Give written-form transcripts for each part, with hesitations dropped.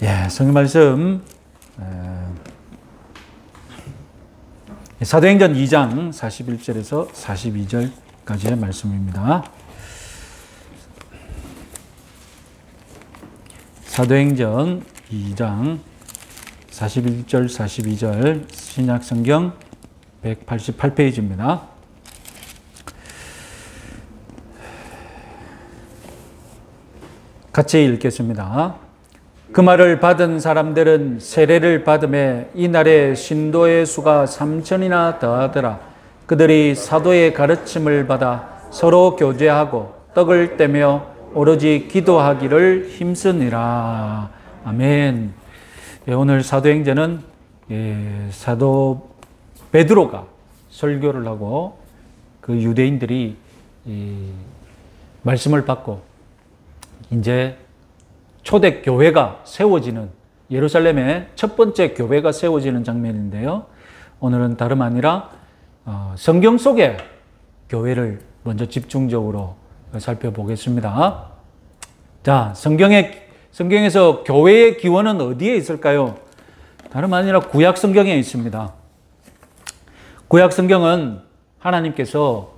예, 성경 말씀 사도행전 2장 41절에서 42절까지의 말씀입니다. 사도행전 2장 41절 42절 신약성경 188페이지입니다. 같이 읽겠습니다. 그 말을 받은 사람들은 세례를 받음에 이날에 신도의 수가 3,000이나 더하더라. 그들이 사도의 가르침을 받아 서로 교제하고 떡을 떼며 오로지 기도하기를 힘쓰니라. 아멘. 오늘 사도행전은 사도 베드로가 설교를 하고 그 유대인들이 말씀을 받고 이제 초대 교회가 세워지는, 예루살렘의 첫 번째 교회가 세워지는 장면인데요. 오늘은 다름 아니라 성경 속의 교회를 먼저 집중적으로 살펴보겠습니다. 자, 성경에서 교회의 기원은 어디에 있을까요? 다름 아니라 구약 성경에 있습니다. 구약 성경은 하나님께서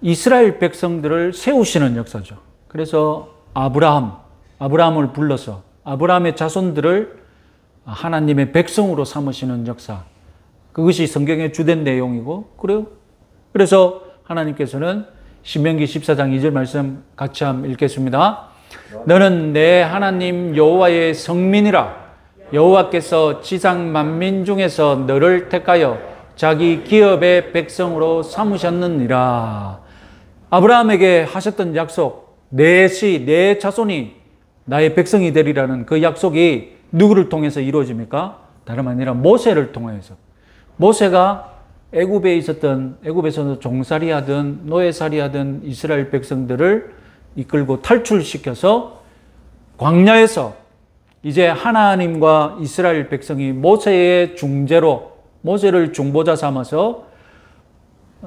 이스라엘 백성들을 세우시는 역사죠. 그래서 아브라함을 불러서 아브라함의 자손들을 하나님의 백성으로 삼으시는 역사, 그것이 성경의 주된 내용이고, 그래서 하나님께서는 신명기 14장 2절 말씀 같이 한번 읽겠습니다. 너는 내 하나님 여호와의 성민이라. 여호와께서 지상 만민 중에서 너를 택하여 자기 기업의 백성으로 삼으셨느니라. 아브라함에게 하셨던 약속, 내 자손이 나의 백성이 되리라는 그 약속이 누구를 통해서 이루어집니까? 다름 아니라 모세를 통해서. 모세가 애굽에서 종살이 하던 노예살이 하던 이스라엘 백성들을 이끌고 탈출시켜서 광야에서 이제 하나님과 이스라엘 백성이 모세의 중재로, 모세를 중보자 삼아서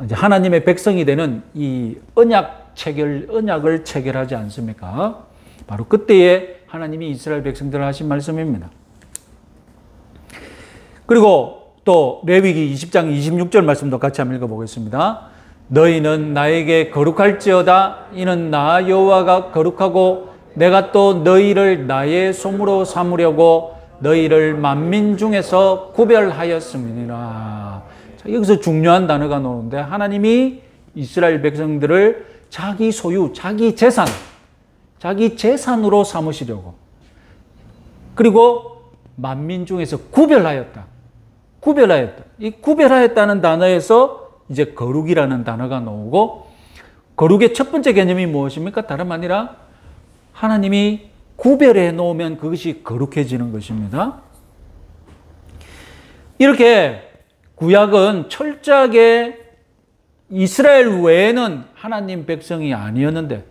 이제 하나님의 백성이 되는 이 언약을 체결하지 않습니까? 바로 그때에 하나님이 이스라엘 백성들을 하신 말씀입니다. 그리고 또 레위기 20장 26절 말씀도 같이 한번 읽어보겠습니다. 너희는 나에게 거룩할지어다. 이는 나 여호와가 거룩하고 내가 또 너희를 나의 소무로 삼으려고 너희를 만민 중에서 구별하였음이니라. 여기서 중요한 단어가 나오는데, 하나님이 이스라엘 백성들을 자기 소유, 자기 재산으로 삼으시려고, 그리고 만민 중에서 구별하였다. 이 구별하였다는 단어에서 이제 거룩이라는 단어가 나오고, 거룩의 첫 번째 개념이 무엇입니까? 다름 아니라 하나님이 구별해 놓으면 그것이 거룩해지는 것입니다. 이렇게 구약은 철저하게 이스라엘 외에는 하나님 백성이 아니었는데,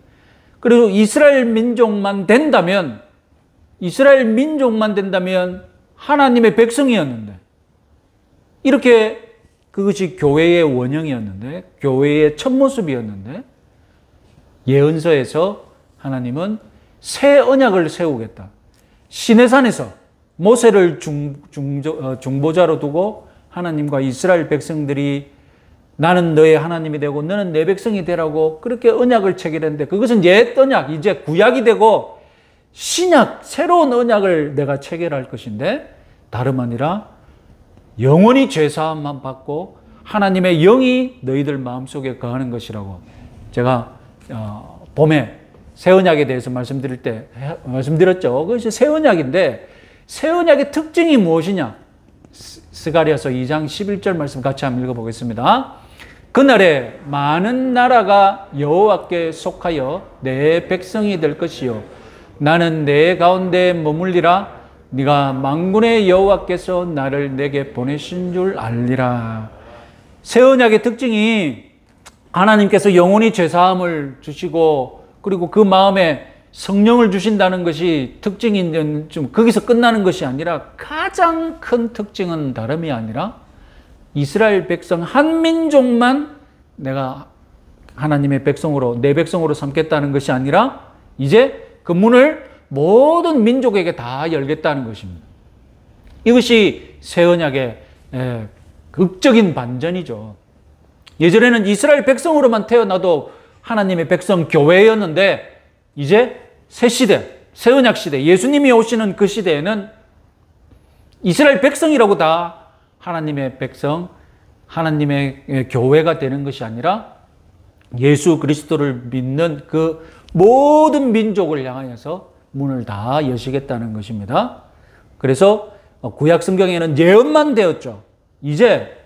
그리고 이스라엘 민족만 된다면 하나님의 백성이었는데, 이렇게 그것이 교회의 원형이었는데, 교회의 첫 모습이었는데, 예언서에서 하나님은 새 언약을 세우겠다. 시내산에서 모세를 중보자로 두고 하나님과 이스라엘 백성들이 나는 너의 하나님이 되고 너는 내 백성이 되라고 그렇게 언약을 체결했는데, 그것은 옛 언약, 이제 구약이 되고 신약, 새로운 언약을 내가 체결할 것인데, 다름 아니라 영원히 죄사함만 받고 하나님의 영이 너희들 마음속에 거하는 것이라고 제가 봄에 새 언약에 대해서 말씀드릴 때 말씀드렸죠. 그것이 새 언약인데, 새 언약의 특징이 무엇이냐? 스가랴서 2장 11절 말씀 같이 한번 읽어보겠습니다. 그날에 많은 나라가 여호와께 속하여 내 백성이 될 것이요 나는 내 가운데 머물리라. 네가 만군의 여호와께서 나를 내게 보내신 줄 알리라. 새 언약의 특징이 하나님께서 영원히 죄사함을 주시고, 그리고 그 마음에 성령을 주신다는 것이 특징인데, 좀 거기서 끝나는 것이 아니라 가장 큰 특징은 다름이 아니라 이스라엘 백성 한 민족만 내가 하나님의 백성으로, 내 백성으로 삼겠다는 것이 아니라 이제 그 문을 모든 민족에게 다 열겠다는 것입니다. 이것이 새 언약의 극적인 반전이죠. 예전에는 이스라엘 백성으로만 태어나도 하나님의 백성 교회였는데 이제 새 시대, 새 언약 시대, 예수님이 오시는 그 시대에는 이스라엘 백성이라고 다 하나님의 백성, 하나님의 교회가 되는 것이 아니라 예수 그리스도를 믿는 그 모든 민족을 향하여서 문을 다 여시겠다는 것입니다. 그래서 구약 성경에는 예언만 되었죠. 이제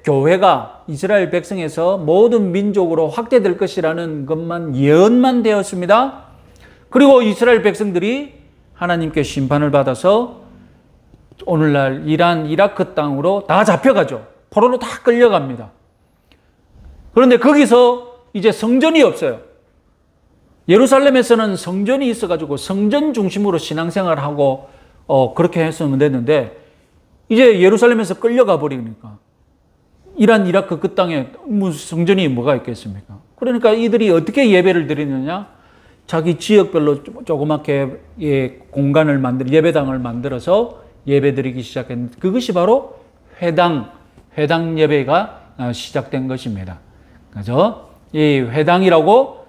교회가 이스라엘 백성에서 모든 민족으로 확대될 것이라는 것만 예언만 되었습니다. 그리고 이스라엘 백성들이 하나님께 심판을 받아서 오늘날 이란, 이라크 땅으로 다 잡혀가죠. 포로로 다 끌려갑니다. 그런데 거기서 이제 성전이 없어요. 예루살렘에서는 성전이 있어가지고 성전 중심으로 신앙생활을 하고 그렇게 했으면 됐는데 이제 예루살렘에서 끌려가 버리니까 이란, 이라크 그 땅에 무슨 성전이 뭐가 있겠습니까? 그러니까 이들이 어떻게 예배를 드리느냐? 자기 지역별로 조그맣게 공간을 예배당을 만들어서 예배 드리기 시작했는데 그것이 바로 회당 예배가 시작된 것입니다. 그래서 이 회당이라고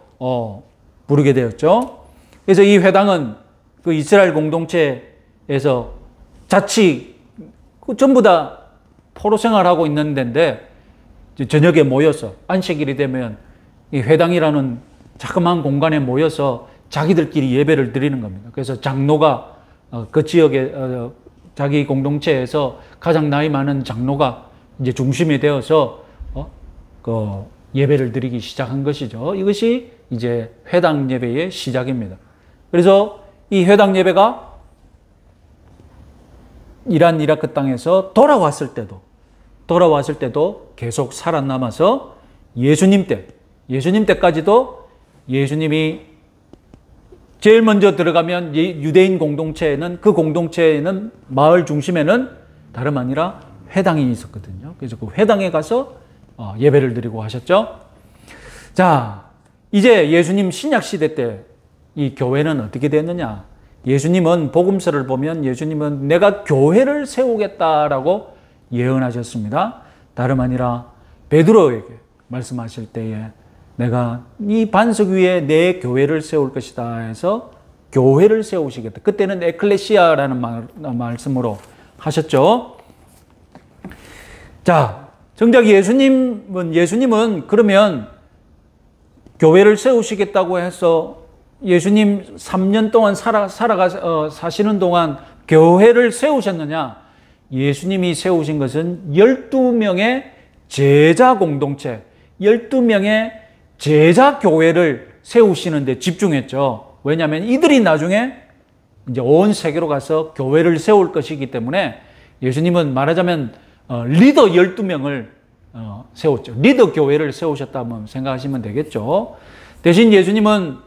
부르게 되었죠. 그래서 이 회당은 그 이스라엘 공동체에서 전부 다 포로 생활하고 있는 데인데 저녁에 모여서 안식일이 되면 이 회당이라는 자그마한 공간에 모여서 자기들끼리 예배를 드리는 겁니다. 그래서 장로가 그 지역에 자기 공동체에서 가장 나이 많은 장로가 이제 중심이 되어서 그 예배를 드리기 시작한 것이죠. 이것이 이제 회당 예배의 시작입니다. 그래서 이 회당 예배가 이란, 이라크 땅에서 돌아왔을 때도 계속 살아남아서 예수님 때까지도 예수님이 제일 먼저 들어가면 유대인 공동체에는 그 공동체에는 마을 중심에는 다름 아니라 회당이 있었거든요. 그래서 그 회당에 가서 예배를 드리고 하셨죠. 자, 이제 예수님 신약 시대 때 이 교회는 어떻게 됐느냐? 예수님은 복음서를 보면 예수님은 내가 교회를 세우겠다라고 예언하셨습니다. 다름 아니라 베드로에게 말씀하실 때에 내가 이 반석 위에 내 교회를 세울 것이다 해서 교회를 세우시겠다. 그때는 에클레시아라는 말씀으로 하셨죠. 자, 정작 예수님은 그러면 교회를 세우시겠다고 해서 예수님 3년 동안 사시는 동안 교회를 세우셨느냐? 예수님이 세우신 것은 12명의 제자 공동체, 12명의 제자 교회를 세우시는 데 집중했죠. 왜냐하면 이들이 나중에 이제 온 세계로 가서 교회를 세울 것이기 때문에 예수님은 말하자면 리더 12명을 세웠죠. 리더 교회를 세우셨다면 생각하시면 되겠죠. 대신 예수님은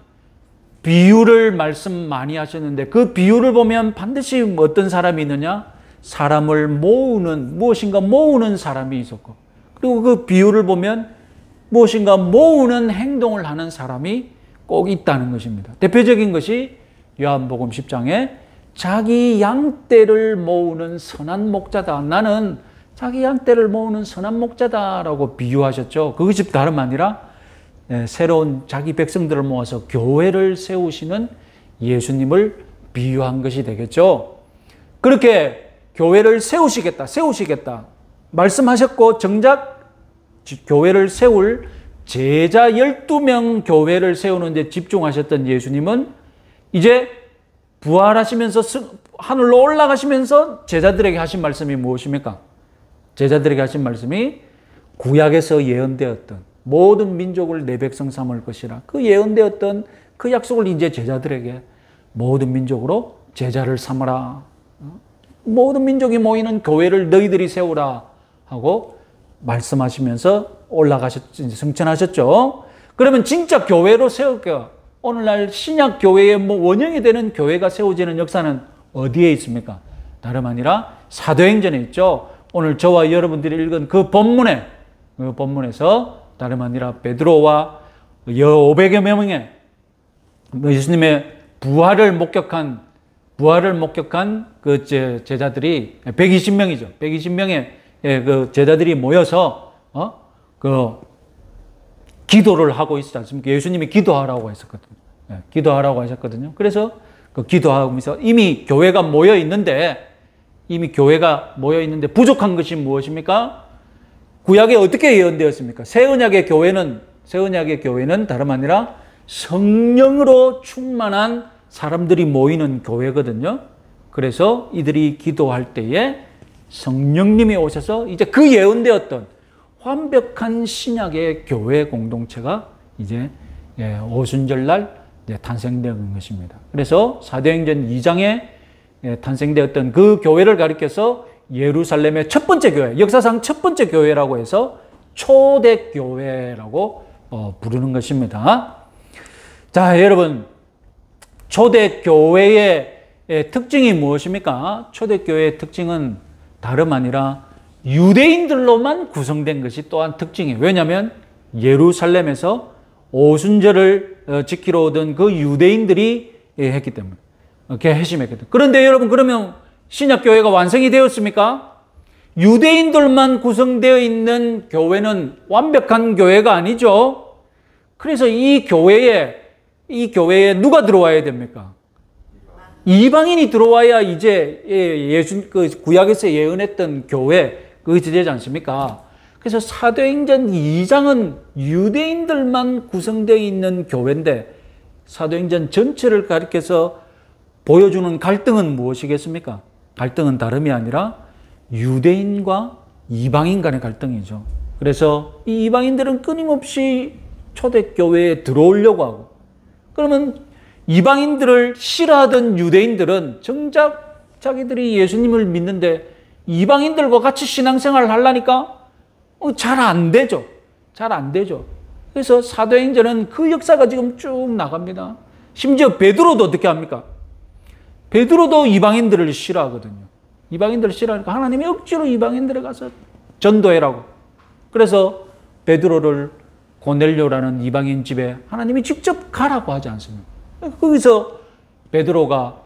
비유를 말씀 많이 하셨는데 그 비유를 보면 반드시 어떤 사람이 있느냐? 사람을 무엇인가 모으는 사람이 있었고, 그리고 그 비유를 보면 무엇인가 모으는 행동을 하는 사람이 꼭 있다는 것입니다. 대표적인 것이 요한복음 10장에 자기 양떼를 모으는 선한 목자다. 나는 자기 양떼를 모으는 선한 목자다라고 비유하셨죠. 그것이 다름 아니라 새로운 자기 백성들을 모아서 교회를 세우시는 예수님을 비유한 것이 되겠죠. 그렇게 교회를 세우시겠다 말씀하셨고 정작 교회를 세울 제자 12명 교회를 세우는 데 집중하셨던 예수님은 이제 부활하시면서 하늘로 올라가시면서 제자들에게 하신 말씀이 무엇입니까? 제자들에게 하신 말씀이 구약에서 예언되었던 모든 민족을 내 백성 삼을 것이라. 그 예언되었던 그 약속을 이제 제자들에게 모든 민족으로 제자를 삼으라. 모든 민족이 모이는 교회를 너희들이 세우라 하고 말씀하시면서 승천하셨죠. 그러면 진짜 교회로 세울게요. 오늘날 신약 교회의 원형이 되는 교회가 세워지는 역사는 어디에 있습니까? 다름 아니라 사도행전에 있죠. 오늘 저와 여러분들이 읽은 그 본문에서 다름 아니라 베드로와 500여 명의 예수님의 부활을 목격한 그 제자들이 120명이죠. 120명의 그 제자들이 모여서 그 기도를 하고 있지 않습니까? 예수님이 기도하라고 했었거든요. 기도하라고 하셨거든요. 그래서 그 기도하면서 이미 교회가 모여 있는데 부족한 것이 무엇입니까? 구약에 어떻게 예언되었습니까? 새 언약의 교회는 다름 아니라 성령으로 충만한 사람들이 모이는 교회거든요. 그래서 이들이 기도할 때에 성령님이 오셔서 이제 그 예언되었던 완벽한 신약의 교회 공동체가 이제 오순절날 탄생된 것입니다. 그래서 사도행전 2장에 탄생되었던 그 교회를 가리켜서 예루살렘의 첫 번째 교회, 역사상 첫 번째 교회라고 해서 초대교회라고 부르는 것입니다. 자, 여러분, 초대교회의 특징이 무엇입니까? 초대교회의 특징은 다름 아니라 유대인들로만 구성된 것이 또한 특징이에요. 왜냐하면 예루살렘에서 오순절을 지키러 오던 그 유대인들이 했기 때문에, 개회심했기 때문에. 그런데 여러분, 그러면 신약교회가 완성이 되었습니까? 유대인들만 구성되어 있는 교회는 완벽한 교회가 아니죠. 그래서 이 교회에 누가 들어와야 됩니까? 이방인이 들어와야 이제 그 구약에서 예언했던 교회, 그것이 되지 않습니까? 그래서 사도행전 2장은 유대인들만 구성되어 있는 교회인데 사도행전 전체를 가리켜서 보여주는 갈등은 무엇이겠습니까? 갈등은 다름이 아니라 유대인과 이방인 간의 갈등이죠. 그래서 이 이방인들은 끊임없이 초대교회에 들어오려고 하고, 그러면 이방인들을 싫어하던 유대인들은 정작 자기들이 예수님을 믿는데 이방인들과 같이 신앙생활을 하려니까 잘 안 되죠. 잘 안 되죠. 그래서 사도행전은 그 역사가 지금 쭉 나갑니다. 심지어 베드로도 어떻게 합니까? 베드로도 이방인들을 싫어하거든요. 이방인들을 싫어하니까 하나님이 억지로 이방인들에 가서 전도해라고. 그래서 베드로를 고넬료라는 이방인 집에 하나님이 직접 가라고 하지 않습니까? 거기서 베드로가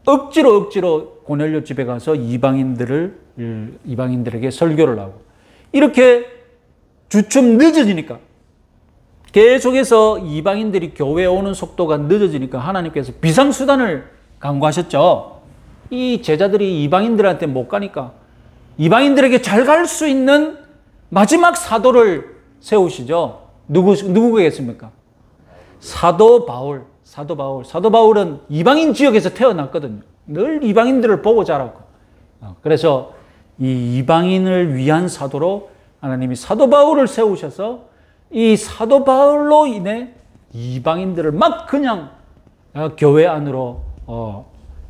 억지로 고넬료 집에 가서 이방인들에게 설교를 하고, 이렇게 주춤 늦어지니까, 계속해서 이방인들이 교회에 오는 속도가 늦어지니까 하나님께서 비상수단을 강구하셨죠. 이 제자들이 이방인들한테 못 가니까 이방인들에게 잘 갈 수 있는 마지막 사도를 세우시죠. 누구겠습니까? 사도 바울. 사도 바울은 이방인 지역에서 태어났거든요. 늘 이방인들을 보고 자랐고. 그래서 이 이방인을 위한 사도로 하나님이 사도 바울을 세우셔서 이 사도 바울로 인해 이방인들을 막 그냥 교회 안으로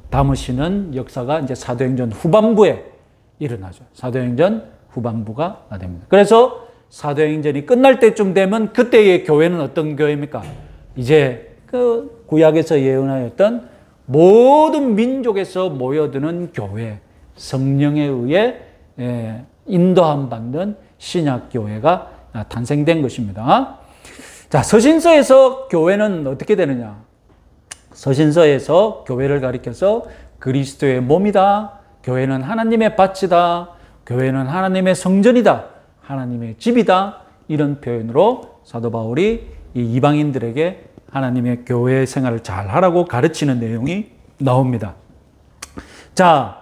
담으시는 역사가 이제 사도행전 후반부에 일어나죠. 사도행전 후반부가 됩니다. 그래서 사도행전이 끝날 때쯤 되면 그때의 교회는 어떤 교회입니까? 이제 그 구약에서 예언하였던 모든 민족에서 모여드는 교회, 성령에 의해 인도함 받는 신약교회가 탄생된 것입니다. 자, 서신서에서 교회는 어떻게 되느냐? 서신서에서 교회를 가리켜서 그리스도의 몸이다. 교회는 하나님의 밭이다. 교회는 하나님의 성전이다. 하나님의 집이다. 이런 표현으로 사도 바울이 이 이방인들에게 하나님의 교회 생활을 잘 하라고 가르치는 내용이 나옵니다. 자,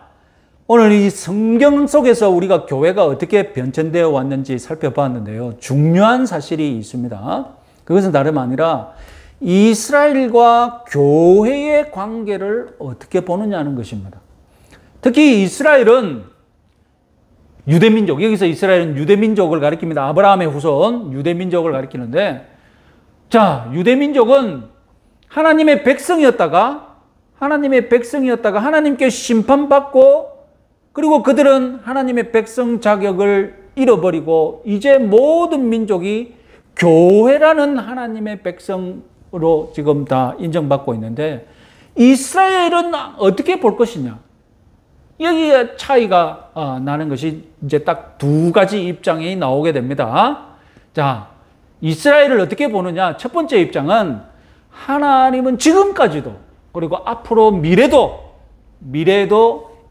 오늘 이 성경 속에서 우리가 교회가 어떻게 변천되어 왔는지 살펴봤는데요. 중요한 사실이 있습니다. 그것은 다름 아니라 이스라엘과 교회의 관계를 어떻게 보느냐는 것입니다. 특히 이스라엘은 유대민족, 여기서 이스라엘은 유대민족을 가리킵니다. 아브라함의 후손 유대민족을 가리키는데, 자, 유대민족은 하나님의 백성이었다가 하나님께 심판받고, 그리고 그들은 하나님의 백성 자격을 잃어버리고 이제 모든 민족이 교회라는 하나님의 백성으로 지금 다 인정받고 있는데, 이스라엘은 어떻게 볼 것이냐? 여기에 차이가 나는 것이 이제 딱 두 가지 입장이 나오게 됩니다. 자, 이스라엘을 어떻게 보느냐? 첫 번째 입장은 하나님은 지금까지도 그리고 앞으로 미래도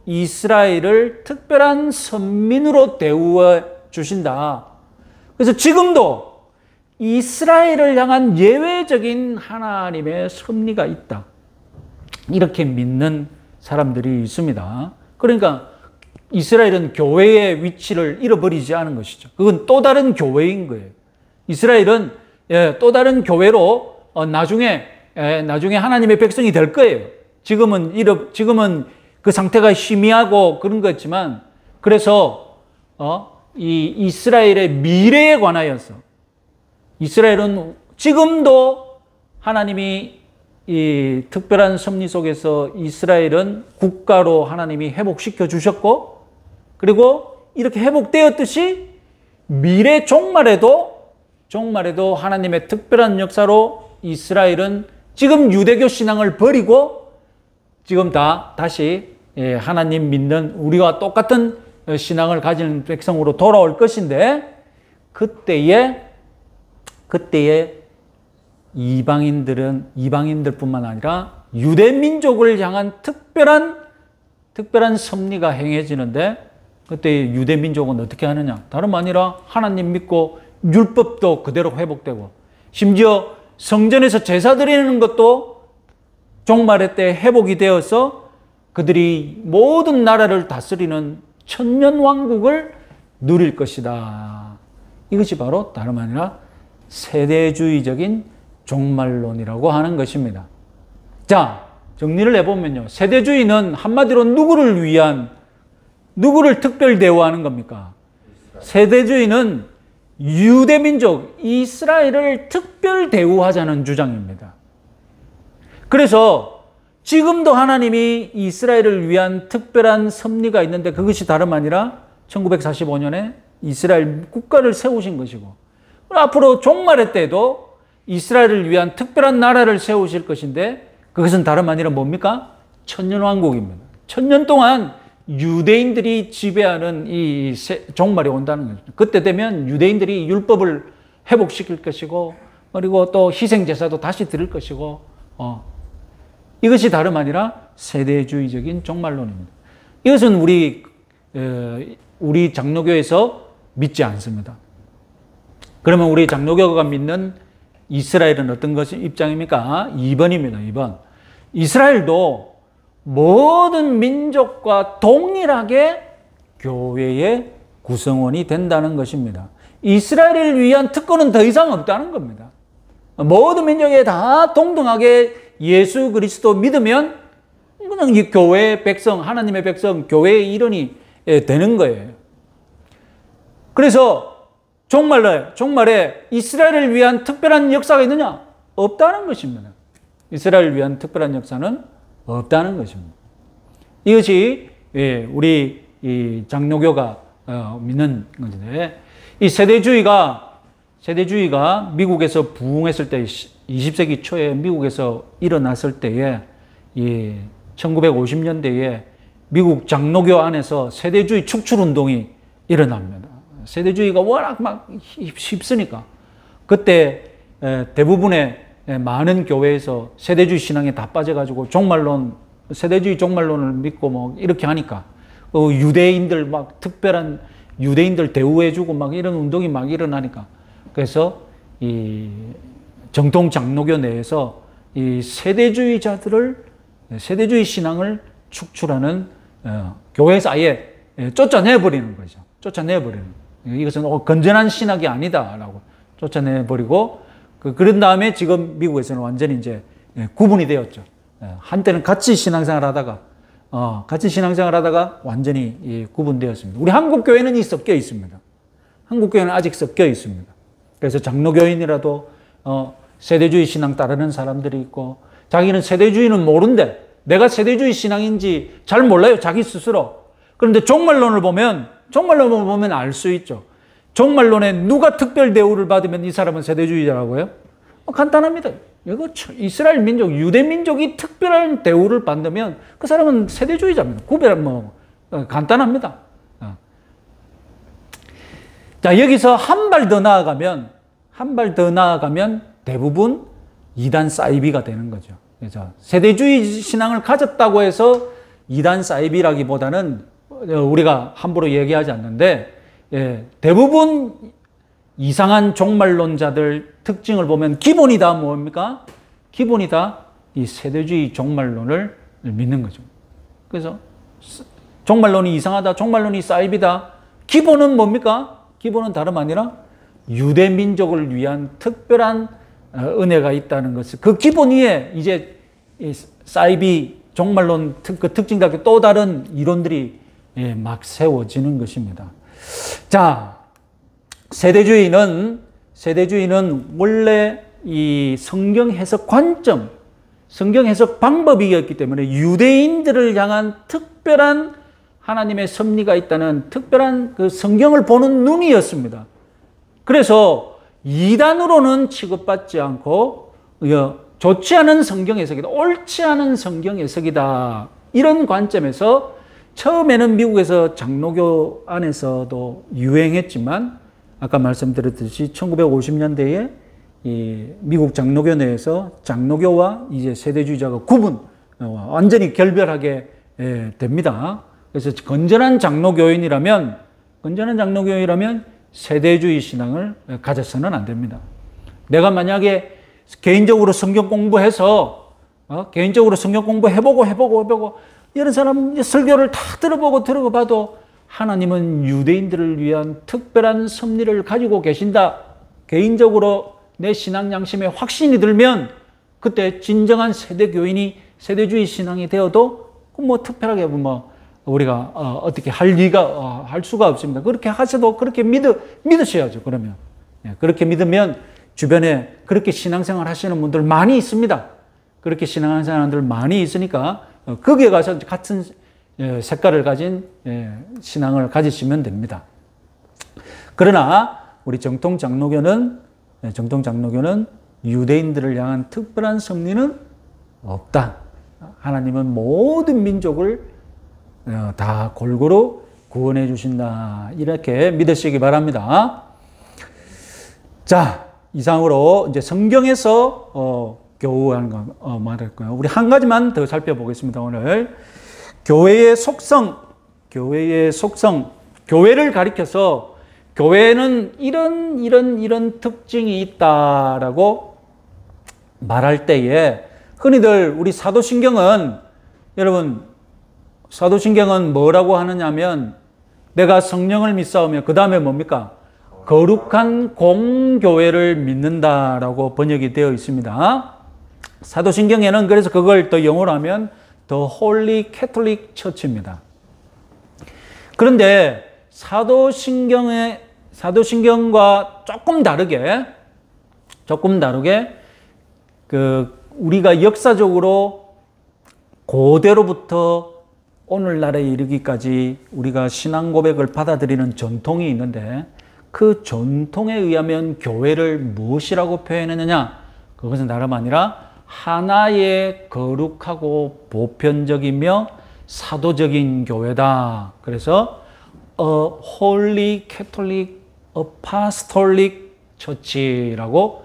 이스라엘을 특별한 선민으로 대우해 주신다. 그래서 지금도 이스라엘을 향한 예외적인 하나님의 섭리가 있다. 이렇게 믿는 사람들이 있습니다. 그러니까 이스라엘은 교회의 위치를 잃어버리지 않은 것이죠. 그건 또 다른 교회인 거예요. 이스라엘은 또 다른 교회로 나중에 하나님의 백성이 될 거예요. 지금은 그 상태가 희미하고 그런 거였지만, 그래서 이 이스라엘의 미래에 관하여서 이스라엘은 지금도 하나님이 이 특별한 섭리 속에서 이스라엘은 국가로 하나님이 회복시켜 주셨고, 그리고 이렇게 회복되었듯이 미래 종말에도 하나님의 특별한 역사로 이스라엘은 지금 유대교 신앙을 버리고 지금 다시 하나님 믿는 우리와 똑같은 신앙을 가진 백성으로 돌아올 것인데, 그때에 이방인들뿐만 아니라 유대 민족을 향한 특별한 섭리가 행해지는데, 그때 유대 민족은 어떻게 하느냐? 다름 아니라 하나님 믿고 율법도 그대로 회복되고, 심지어 성전에서 제사 드리는 것도 종말의 때 회복이 되어서 그들이 모든 나라를 다스리는 천년왕국을 누릴 것이다. 이것이 바로 다름 아니라 세대주의적인 종말론이라고 하는 것입니다. 자, 정리를 해보면요. 세대주의는 한마디로 누구를 특별 대우하는 겁니까? 세대주의는 유대민족, 이스라엘을 특별 대우하자는 주장입니다. 그래서 지금도 하나님이 이스라엘을 위한 특별한 섭리가 있는데, 그것이 다름 아니라 1945년에 이스라엘 국가를 세우신 것이고, 앞으로 종말의 때도 이스라엘을 위한 특별한 나라를 세우실 것인데, 그것은 다름 아니라 뭡니까? 천년왕국입니다. 천년 동안 유대인들이 지배하는 이 종말이 온다는 거죠. 그때 되면 유대인들이 율법을 회복시킬 것이고, 그리고 또 희생제사도 다시 드릴 것이고, 이것이 다름 아니라 세대주의적인 종말론입니다. 이것은 우리 장로교에서 믿지 않습니다. 그러면 우리 장로교가 믿는 이스라엘은 어떤 것이 입장입니까? 2번입니다. 2번. 이스라엘도 모든 민족과 동일하게 교회의 구성원이 된다는 것입니다. 이스라엘을 위한 특권은 더 이상 없다는 겁니다. 모든 민족에 다 동등하게 예수 그리스도 믿으면 그냥 이 교회의 백성, 하나님의 백성, 교회의 일원이 되는 거예요. 그래서 종말에 이스라엘을 위한 특별한 역사가 있느냐? 없다는 것입니다. 이스라엘을 위한 특별한 역사는 없다는 것입니다. 이것이 우리 장로교가 믿는 건데, 이 세대주의가 미국에서 부흥했을 때, 20세기 초에 미국에서 일어났을 때에, 1950년대에 미국 장로교 안에서 세대주의 축출운동이 일어납니다. 세대주의가 워낙 막 휩쓰니까 그때 대부분의 많은 교회에서 세대주의 신앙에 다 빠져가지고 세대주의 종말론을 믿고 뭐 이렇게 하니까 유대인들 막 특별한 유대인들 대우해주고 막 이런 운동이 막 일어나니까, 그래서 이 정통 장로교 내에서 이 세대주의 신앙을 축출하는 교회에서 아예 쫓아내버리는 거죠. 이것은 건전한 신학이 아니다라고 쫓아내버리고, 그런 다음에 지금 미국에서는 완전히 이제 구분이 되었죠. 한때는 같이 신앙생활 하다가 완전히 구분되었습니다. 우리 한국 교회는 섞여 있습니다. 한국 교회는 아직 섞여 있습니다. 그래서 장로교인이라도 세대주의 신앙 따르는 사람들이 있고, 자기는 세대주의는 모른대. 내가 세대주의 신앙인지 잘 몰라요, 자기 스스로. 그런데 종말론을 보면 알 수 있죠. 종말론에 누가 특별 대우를 받으면 이 사람은 세대주의자라고요? 간단합니다. 이거 이스라엘 민족, 유대 민족이 특별한 대우를 받으면 그 사람은 세대주의자입니다. 간단합니다. 자, 여기서 한 발 더 나아가면 대부분 이단 사이비가 되는 거죠. 그래서 세대주의 신앙을 가졌다고 해서 이단 사이비라기보다는 우리가 함부로 얘기하지 않는데, 대부분 이상한 종말론자들 특징을 보면 기본이 다 뭡니까? 기본이 다 이 세대주의 종말론을 믿는 거죠. 그래서 종말론이 이상하다, 종말론이 사이비다. 기본은 뭡니까? 기본은 다름 아니라 유대 민족을 위한 특별한 은혜가 있다는 것을, 그 기본 위에 이제 사이비 종말론 그 특징답게 또 다른 이론들이 막 세워지는 것입니다. 자, 세대주의는 원래 이 성경 해석 관점, 성경 해석 방법이었기 때문에 유대인들을 향한 특별한 하나님의 섭리가 있다는 특별한 그 성경을 보는 눈이었습니다. 그래서 이단으로는 취급받지 않고 좋지 않은 성경 해석이다, 옳지 않은 성경 해석이다, 이런 관점에서 처음에는 미국에서 장로교 안에서도 유행했지만 아까 말씀드렸듯이 1950년대에 이 미국 장로교 내에서 장로교와 이제 세대주의자가 완전히 결별하게 됩니다. 그래서 건전한 장로교인이라면 세대주의 신앙을 가져서는 안 됩니다. 내가 만약에 개인적으로 성경 공부해서 개인적으로 성경 공부해보고 이런 사람 설교를 다 들어봐도 하나님은 유대인들을 위한 특별한 섭리를 가지고 계신다, 개인적으로 내 신앙 양심에 확신이 들면 그때 진정한 세대주의 신앙이 되어도 뭐 특별하게 우리가 어떻게 할 수가 없습니다. 그렇게 하셔도 그렇게 믿으셔야죠. 그러면 그렇게 믿으면 주변에 그렇게 신앙생활 하시는 분들 많이 있습니다. 그렇게 신앙하는 사람들 많이 있으니까 거기에 가서 같은 색깔을 가진 신앙을 가지시면 됩니다. 그러나 우리 정통 장로교는 유대인들을 향한 특별한 섭리는 없다. 하나님은 모든 민족을 다 골고루 구원해 주신다, 이렇게 믿으시기 바랍니다. 자, 이상으로 이제 성경에서 교우하는 거 말할 거예요. 우리 한 가지만 더 살펴보겠습니다. 오늘 교회의 속성, 교회를 가리켜서 교회는 이런 특징이 있다라고 말할 때에 흔히들 우리 사도신경은, 여러분 사도신경은 뭐라고 하느냐면 내가 성령을 믿사오며 그 다음에 뭡니까? 거룩한 공교회를 믿는다라고 번역이 되어 있습니다. 사도신경에는 그래서 그걸 더 영어로 하면 The Holy Catholic Church입니다. 그런데 사도신경과 조금 다르게 우리가 역사적으로 고대로부터 오늘날에 이르기까지 우리가 신앙 고백을 받아들이는 전통이 있는데, 그 전통에 의하면 교회를 무엇이라고 표현했느냐? 그것은 다름 아니라 하나의 거룩하고 보편적이며 사도적인 교회다. 그래서 Holy Catholic Apostolic Church라고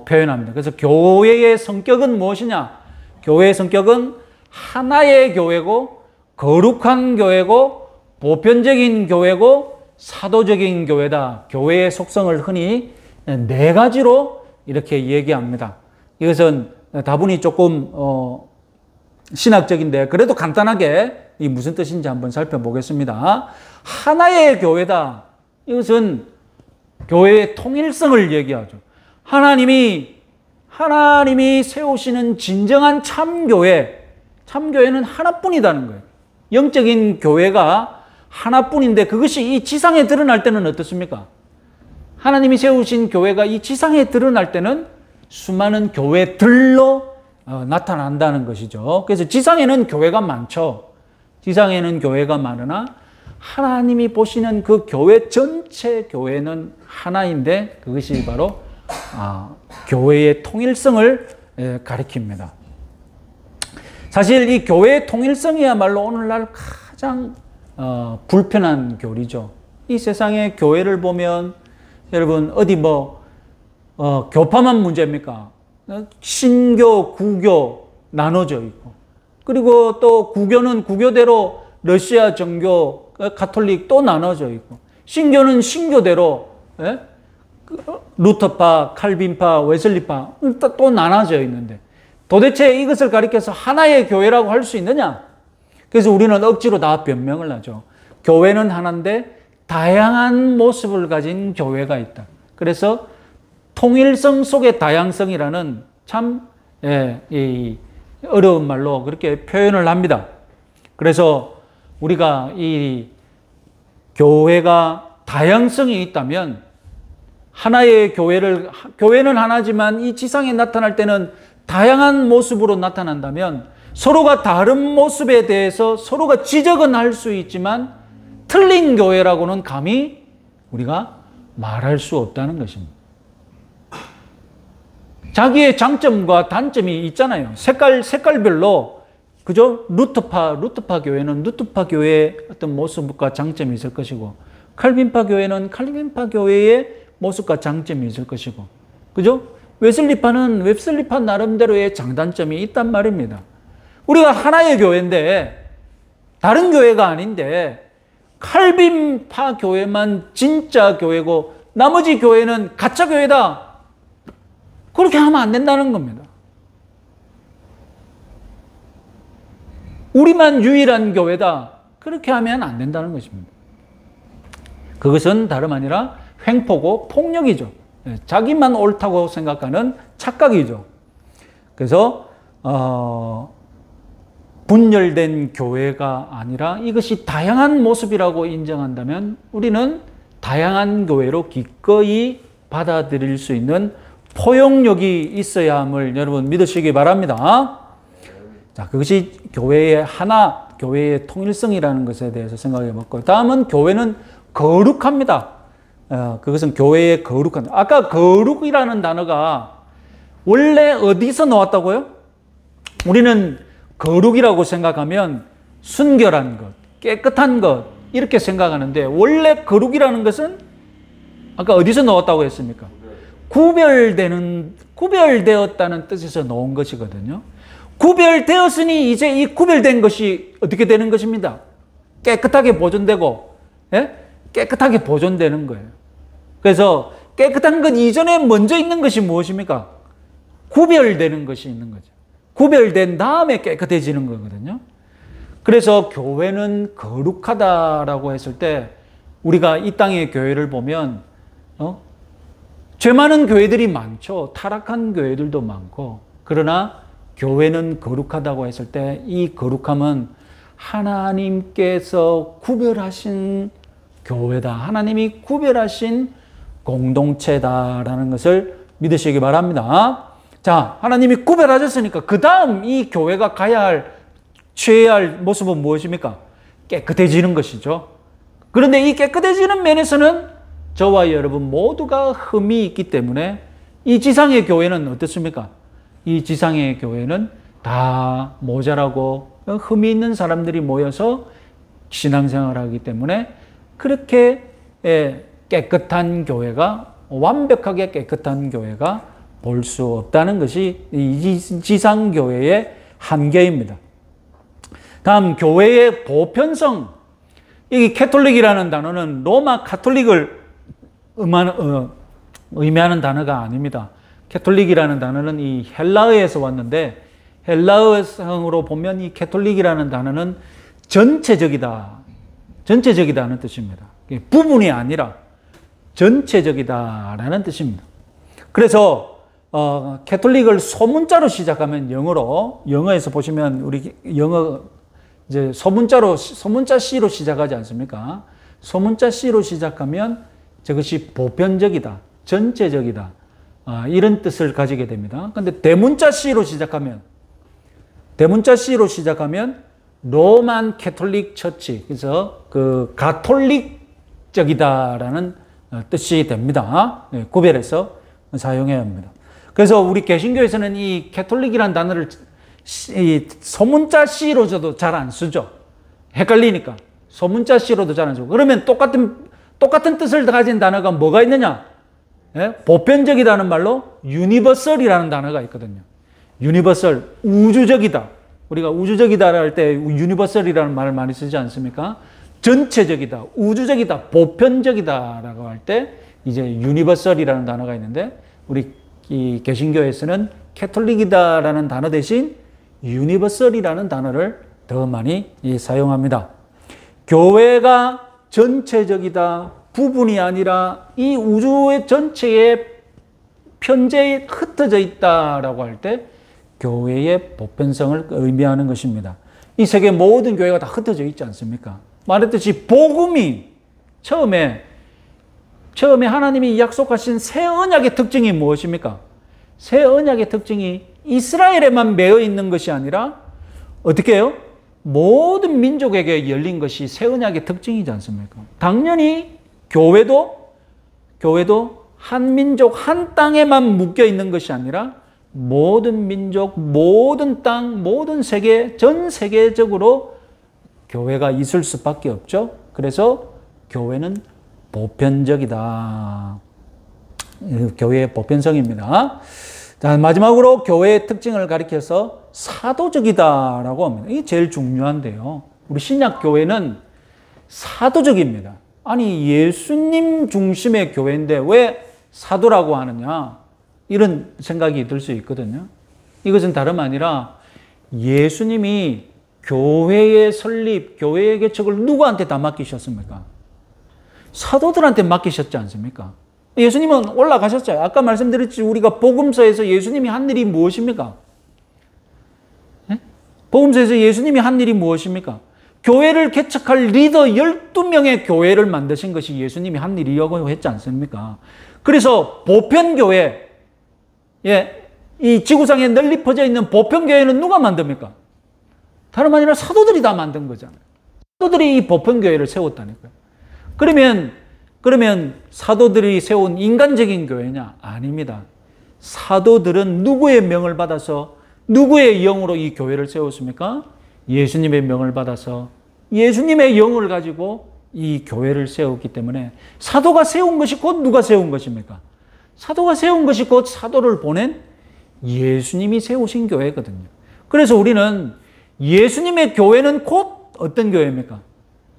표현합니다. 그래서 교회의 성격은 무엇이냐? 교회의 성격은 하나의 교회고, 거룩한 교회고, 보편적인 교회고, 사도적인 교회다. 교회의 속성을 흔히 네 가지로 이렇게 얘기합니다. 이것은 다분히 조금 신학적인데 그래도 간단하게 이 무슨 뜻인지 한번 살펴보겠습니다. 하나의 교회다. 이것은 교회의 통일성을 얘기하죠. 하나님이 세우시는 진정한 참교회는 하나뿐이라는 거예요. 영적인 교회가 하나뿐인데 그것이 이 지상에 드러날 때는 어떻습니까? 하나님이 세우신 교회가 이 지상에 드러날 때는 수많은 교회들로 나타난다는 것이죠. 그래서 지상에는 교회가 많죠. 지상에는 교회가 많으나 하나님이 보시는 그 교회 전체 교회는 하나인데 그것이 바로 교회의 통일성을 가리킵니다. 사실 이 교회의 통일성이야말로 오늘날 가장 불편한 교리죠. 이 세상의 교회를 보면 여러분 어디 교파만 문제입니까? 신교, 구교, 나눠져 있고, 그리고 또 구교는 구교대로 러시아 정교, 가톨릭 또 나눠져 있고, 신교는 신교대로 루터파, 칼빈파, 웨슬리파 또 나눠져 있는데 도대체 이것을 가리켜서 하나의 교회라고 할 수 있느냐? 그래서 우리는 억지로 다 변명을 하죠. 교회는 하나인데 다양한 모습을 가진 교회가 있다. 그래서 통일성 속의 다양성이라는 참 어려운 말로 그렇게 표현을 합니다. 그래서 우리가 이 교회가 다양성이 있다면 하나의 교회는 하나지만 이 지상에 나타날 때는 다양한 모습으로 나타난다면 서로가 다른 모습에 대해서 서로가 지적은 할 수 있지만 틀린 교회라고는 감히 우리가 말할 수 없다는 것입니다. 자기의 장점과 단점이 있잖아요. 색깔별로, 그죠? 루터파 교회는 루터파 교회의 어떤 모습과 장점이 있을 것이고, 칼빈파 교회는 칼빈파 교회의 모습과 장점이 있을 것이고, 그죠? 웨슬리파는 웨슬리파 나름대로의 장단점이 있단 말입니다. 우리가 하나의 교회인데, 다른 교회가 아닌데, 칼빈파 교회만 진짜 교회고, 나머지 교회는 가짜 교회다. 그렇게 하면 안 된다는 겁니다. 우리만 유일한 교회다. 그렇게 하면 안 된다는 것입니다. 그것은 다름 아니라 횡포고 폭력이죠. 자기만 옳다고 생각하는 착각이죠. 그래서 분열된 교회가 아니라 이것이 다양한 모습이라고 인정한다면 우리는 다양한 교회로 기꺼이 받아들일 수 있는 포용력이 있어야 함을 여러분 믿으시기 바랍니다. 자, 그것이 교회의 하나, 교회의 통일성이라는 것에 대해서 생각해 봤고, 다음은 교회는 거룩합니다. 그것은 교회의 거룩한, 아까 거룩이라는 단어가 원래 어디서 나왔다고요? 우리는 거룩이라고 생각하면 순결한 것, 깨끗한 것 이렇게 생각하는데 원래 거룩이라는 것은 아까 어디서 나왔다고 했습니까? 구별되었다는 뜻에서 나온 것이거든요. 구별되었으니 이제 이 구별된 것이 어떻게 되는 것입니다. 깨끗하게 보존되고, 깨끗하게 보존되는 거예요. 그래서 깨끗한 것 이전에 먼저 있는 것이 무엇입니까? 구별되는 것이 있는 거죠. 구별된 다음에 깨끗해지는 거거든요. 그래서 교회는 거룩하다라고 했을 때 우리가 이 땅의 교회를 보면 죄 많은 교회들이 많죠. 타락한 교회들도 많고. 그러나 교회는 거룩하다고 했을 때 이 거룩함은 하나님께서 구별하신 교회다. 하나님이 구별하신 공동체다라는 것을 믿으시기 바랍니다. 자, 하나님이 구별하셨으니까 그 다음 이 교회가 취해야 할 모습은 무엇입니까? 깨끗해지는 것이죠. 그런데 이 깨끗해지는 면에서는 저와 여러분 모두가 흠이 있기 때문에 이 지상의 교회는 어떻습니까? 이 지상의 교회는 다 모자라고 흠이 있는 사람들이 모여서 신앙생활을 하기 때문에 그렇게 깨끗한 교회가, 완벽하게 깨끗한 교회가 볼 수 없다는 것이 이 지상교회의 한계입니다. 다음, 교회의 보편성. 이 캐톨릭이라는 단어는 로마 카톨릭을 의미하는 단어가 아닙니다. 캐톨릭이라는 단어는 이 헬라어에서 왔는데 헬라어성으로 보면 이 캐톨릭이라는 단어는 전체적이다. 전체적이다는 뜻입니다. 부분이 아니라 전체적이다라는 뜻입니다. 그래서 캐톨릭을 소문자로 시작하면 영어에서 보시면 우리 영어 이제 소문자 C로 시작하지 않습니까? 소문자 C로 시작하면 저것이 보편적이다, 전체적이다, 이런 뜻을 가지게 됩니다. 그런데 대문자 C로 시작하면 로만 캐톨릭 처치, 그래서 그 가톨릭적이다라는 뜻이 됩니다. 구별해서 사용해야 합니다. 그래서 우리 개신교에서는 이 캐톨릭이라는 단어를 이 소문자 C로도 잘 안 쓰죠. 헷갈리니까. 소문자 C로도 잘 안 쓰고. 그러면 똑같은 뜻을 가진 단어가 뭐가 있느냐? 보편적이라는 말로 유니버설이라는 단어가 있거든요. 유니버설, 우주적이다. 우리가 우주적이다 할 때 유니버설이라는 말을 많이 쓰지 않습니까? 전체적이다, 우주적이다, 보편적이다라고 할 때 이제 유니버설이라는 단어가 있는데 우리 이 개신교에서는 캐톨릭이다라는 단어 대신 유니버설이라는 단어를 더 많이 사용합니다. 교회가 전체적이다, 부분이 아니라 이 우주의 전체에 편재에 흩어져 있다라고 할 때 교회의 보편성을 의미하는 것입니다. 이 세계 모든 교회가 다 흩어져 있지 않습니까? 말했듯이 복음이 처음에 하나님이 약속하신 새 언약의 특징이 무엇입니까? 새 언약의 특징이 이스라엘에만 매여 있는 것이 아니라 어떻게 해요? 모든 민족에게 열린 것이 새 언약의 특징이지 않습니까? 당연히 교회도 한 민족 한 땅에만 묶여 있는 것이 아니라 모든 민족, 모든 땅, 모든 세계, 전 세계적으로 교회가 있을 수밖에 없죠. 그래서 교회는 보편적이다. 교회의 보편성입니다. 자, 마지막으로 교회의 특징을 가리켜서 사도적이다라고 합니다. 이게 제일 중요한데요. 우리 신약 교회는 사도적입니다. 아니, 예수님 중심의 교회인데 왜 사도라고 하느냐? 이런 생각이 들 수 있거든요. 이것은 다름 아니라 예수님이 교회의 설립, 교회의 개척을 누구한테 다 맡기셨습니까? 사도들한테 맡기셨지 않습니까? 예수님은 올라가셨어요. 아까 말씀드렸지, 우리가 복음서에서 예수님이 한 일이 무엇입니까? 네? 복음서에서 예수님이 한 일이 무엇입니까? 교회를 개척할 리더 12명의 교회를 만드신 것이 예수님이 한 일이라고 했지 않습니까? 그래서 보편교회, 이 지구상에 널리 퍼져 있는 보편교회는 누가 만듭니까? 다름 아니라 사도들이 다 만든 거잖아요. 사도들이 이 보편교회를 세웠다니까요. 그러면 사도들이 세운 인간적인 교회냐? 아닙니다. 사도들은 누구의 명을 받아서 누구의 영으로 이 교회를 세웠습니까? 예수님의 명을 받아서 예수님의 영을 가지고 이 교회를 세웠기 때문에 사도가 세운 것이 곧 누가 세운 것입니까? 사도가 세운 것이 곧 사도를 보낸 예수님이 세우신 교회거든요. 그래서 우리는 예수님의 교회는 곧 어떤 교회입니까?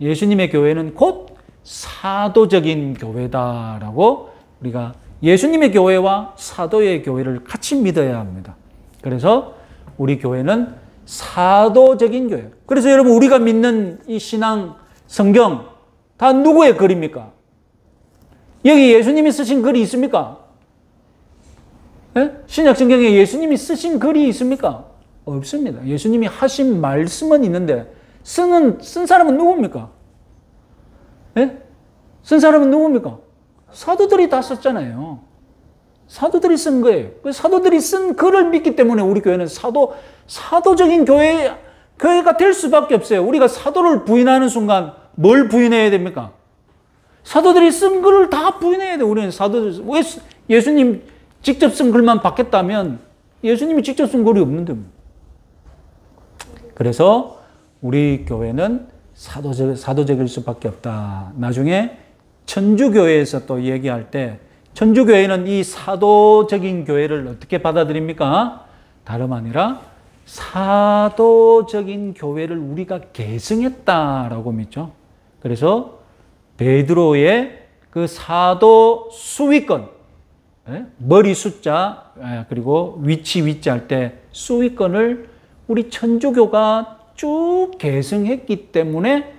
예수님의 교회는 곧 사도적인 교회다라고 우리가 예수님의 교회와 사도의 교회를 같이 믿어야 합니다. 그래서 우리 교회는 사도적인 교회. 그래서 여러분, 우리가 믿는 이 신앙 성경 다 누구의 글입니까? 여기 예수님이 쓰신 글이 있습니까? 네? 신약 성경에 예수님이 쓰신 글이 있습니까? 없습니다. 예수님이 하신 말씀은 있는데 쓴 사람은 누굽니까? 네? 쓴 사람은 누굽니까? 사도들이 다 썼잖아요. 사도들이 쓴 거예요. 사도들이 쓴 글을 믿기 때문에 우리 교회는 사도적인 교회가 될 수밖에 없어요. 우리가 사도를 부인하는 순간 뭘 부인해야 됩니까? 사도들이 쓴 글을 다 부인해야 돼요. 우리는 왜 예수님 직접 쓴 글만 받겠다면 예수님이 직접 쓴 글이 없는데. 그래서 우리 교회는 사도적일 수밖에 없다. 나중에 천주교회에서 또 얘기할 때 천주교회는 이 사도적인 교회를 어떻게 받아들입니까? 다름 아니라 사도적인 교회를 우리가 계승했다라고 믿죠. 그래서 베드로의 그 사도 수위권, 머리 숫자 그리고 위치 할 때 수위권을 우리 천주교가 쭉 계승했기 때문에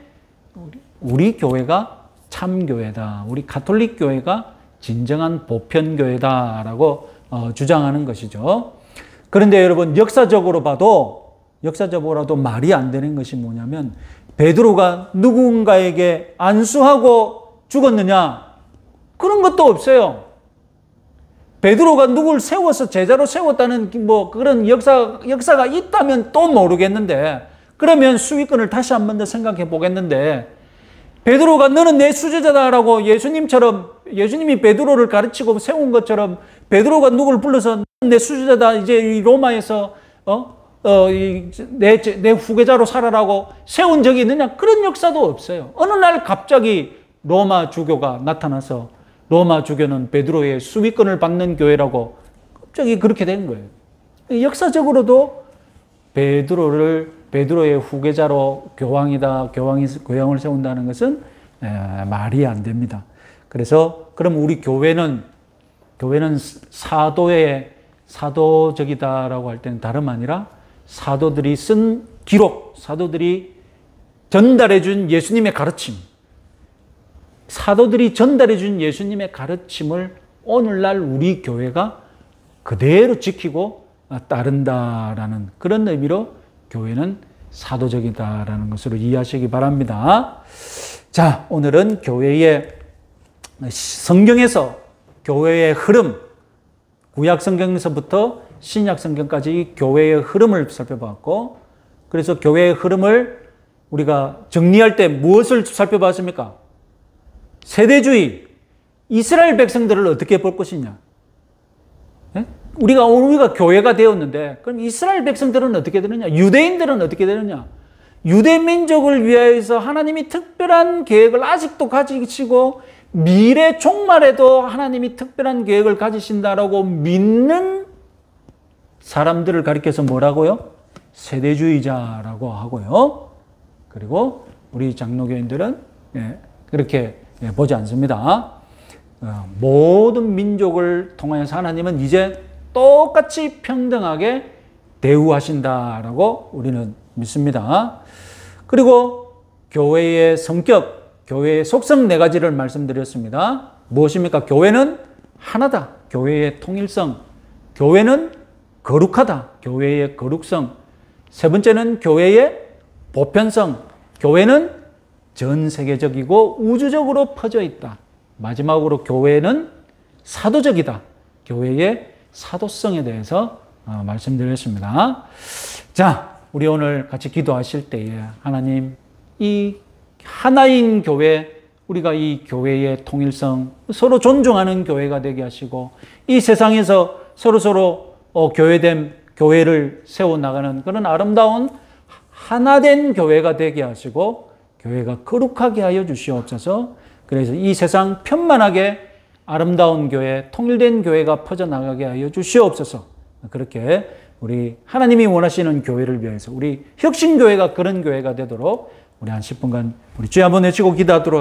우리 교회가 참교회다. 우리 가톨릭 교회가 진정한 보편교회다라고 주장하는 것이죠. 그런데 여러분, 역사적으로라도 말이 안 되는 것이 뭐냐면 베드로가 누군가에게 안수하고 죽었느냐? 그런 것도 없어요. 베드로가 누굴 세워서 제자로 세웠다는 그런 역사가 있다면 또 모르겠는데, 그러면 수위권을 다시 한 번 더 생각해 보겠는데, 베드로가 너는 내 수제자다라고 예수님이 베드로를 가르치고 세운 것처럼 베드로가 누굴 불러서 내 수제자다, 이제 로마에서 내 후계자로 살아라고 세운 적이 있느냐? 그런 역사도 없어요. 어느 날 갑자기 로마 주교가 나타나서 로마 주교는 베드로의 수위권을 받는 교회라고 갑자기 그렇게 된 거예요. 역사적으로도 베드로의 후계자로 교황을 세운다는 것은 말이 안 됩니다. 그래서 그럼 우리 교회는 사도적이다라고 할 때는 다름 아니라 사도들이 쓴 기록, 사도들이 전달해 준 예수님의 가르침, 사도들이 전달해 준 예수님의 가르침을 오늘날 우리 교회가 그대로 지키고 따른다라는 그런 의미로 교회는 사도적이다라는 것으로 이해하시기 바랍니다. 자, 오늘은 교회의 성경에서 교회의 흐름, 구약 성경에서부터 신약 성경까지 교회의 흐름을 살펴봤고, 그래서 교회의 흐름을 우리가 정리할 때 무엇을 살펴봤습니까? 세대주의, 이스라엘 백성들을 어떻게 볼 것이냐? 우리가 교회가 되었는데, 그럼 이스라엘 백성들은 어떻게 되느냐? 유대인들은 어떻게 되느냐? 유대 민족을 위하여서 하나님이 특별한 계획을 아직도 가지시고 미래 종말에도 하나님이 특별한 계획을 가지신다라고 믿는 사람들을 가리켜서 뭐라고요? 세대주의자라고 하고요. 그리고 우리 장로교인들은 그렇게 보지 않습니다. 모든 민족을 통하여서 하나님은 이제 똑같이 평등하게 대우하신다라고 우리는 믿습니다. 그리고 교회의 성격, 교회의 속성 4가지를 말씀드렸습니다. 무엇입니까? 교회는 하나다. 교회의 통일성. 교회는 거룩하다. 교회의 거룩성. 세 번째는 교회의 보편성. 교회는 전 세계적이고 우주적으로 퍼져 있다. 마지막으로 교회는 사도적이다. 교회의 사도성에 대해서 말씀드렸습니다. 자, 우리 오늘 같이 기도하실 때에 하나님, 이 하나인 교회, 우리가 이 교회의 통일성, 서로 존중하는 교회가 되게 하시고, 이 세상에서 서로 교회된 교회를 세워나가는 그런 아름다운 하나된 교회가 되게 하시고, 교회가 거룩하게 하여 주시옵소서. 그래서 이 세상 편만하게 아름다운 교회, 통일된 교회가 퍼져나가게 하여 주시옵소서. 그렇게 우리 하나님이 원하시는 교회를 위해서 우리 혁신교회가 그런 교회가 되도록 우리 한 10분간 우리 주여 한번 외치고 기도하도록